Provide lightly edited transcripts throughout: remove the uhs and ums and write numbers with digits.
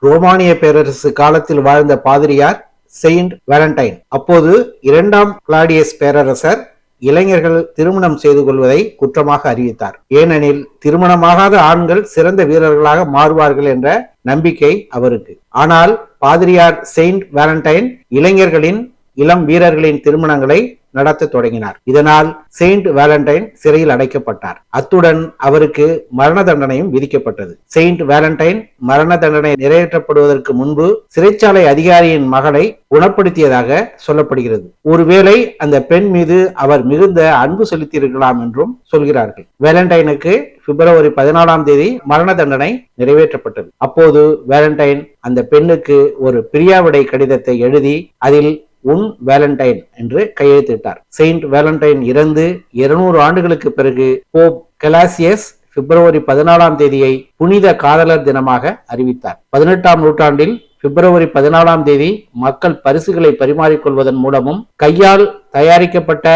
ரோமானிய பேரரசு காலத்தில் வாழ்ந்த பாதிரியார் செயின்ட் வேலண்டைன். அப்போது 2ஆம் கிளாடியஸ் பேரரசர் இளைஞர்கள் திருமணம் செய்து கொள்வதை குற்றமாக அறிவித்தார். ஏனெனில் திருமணமாகாத ஆண்கள் சிறந்த வீரர்களாக மாறுவார்கள் என்ற நம்பிக்கை அவருக்கு. ஆனால் பாதிரியார் செயின்ட் வேலண்டைன் இளம் வீரர்களின் திருமணங்களை நடத்த தொடங்கினார். இதனால் செயின்ட் வேலண்டைன் சிறையில் அடைக்கப்பட்டார். அத்துடன் அவருக்கு மரண தண்டனையும் விதிக்கப்பட்டது. செயின்ட் வேலண்டைன் மரண தண்டனை நிறைவேற்றப்படுவதற்கு முன்பு சிறைச்சாலை அதிகாரியின் மகளை குணப்படுத்தியதாக சொல்லப்படுகிறது. ஒருவேளை அந்த பெண் மீது அவர் மிகுந்த அன்பு செலுத்தியிருக்கலாம் என்றும் சொல்கிறார்கள். வேலண்டைனுக்கு பிப்ரவரி 14ஆம் தேதி மரண தண்டனை நிறைவேற்றப்பட்டது. அப்போது வேலண்டைன் அந்த பெண்ணுக்கு ஒரு பிரியாவிடை கடிதத்தை எழுதி அதில் உன் வேலண்டைன் என்று கையெழுத்திட்டார். செயின்ட் வேலண்டைன் இறந்து 200 ஆண்டுகளுக்கு பிறகு போப் கெலாசியஸ் பிப்ரவரி 14ஆம் தேதியை புனித காதலர் தினமாக அறிவித்தார். 18ஆம் நூற்றாண்டில் பிப்ரவரி 14ஆம் தேதி மக்கள் பரிசுகளை பரிமாறிக்கொள்வதன் மூலமும் கையால் தயாரிக்கப்பட்ட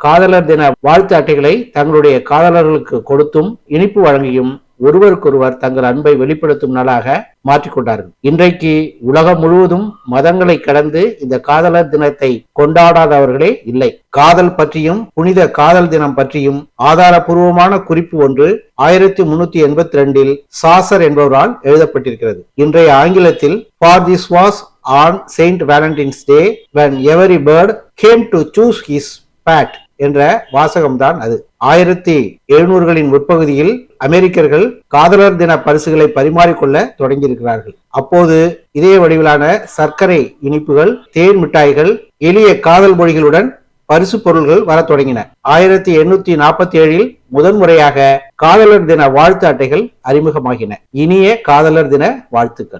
காதலர் தின வாழ்த்து அட்டைகளை தங்களுடைய காதலர்களுக்கு கொடுத்தும் இனிப்பு வழங்கியும் ஒருவருக்கொருவர் தங்கள் அன்பை வெளிப்படுத்தும் நாளாக மாற்றிக்கொண்டார்கள். இன்றைக்கு உலகம் முழுவதும் மதங்களை கடந்து இந்த காதலர் தினத்தை கொண்டாடாதவர்களே இல்லை. காதல் பற்றியும் புனித காதல் தினம் பற்றியும் ஆதாரபூர்வமான குறிப்பு ஒன்று 1382 சாசர் என்பவரால் எழுதப்பட்டிருக்கிறது. இன்றைய ஆங்கிலத்தில் For this was on Saint Valentine's Day when every bird came to choose his pet என்ற வாசகம்தான் அது. 1700களின் முற்பகுதியில் அமெரிக்கர்கள் காதலர் தின பரிசுகளை பரிமாறிக்கொள்ள தொடங்கியிருக்கிறார்கள். அப்போது இதே வடிவிலான சர்க்கரை இனிப்புகள், தேன் மிட்டாய்கள், எளிய காதல் மொழிகளுடன் பரிசு பொருள்கள் வர தொடங்கின. 1847 முதன்முறையாக காதலர் தின வாழ்த்து அட்டைகள் அறிமுகமாகின. இனிய காதலர் தின வாழ்த்துக்கள்.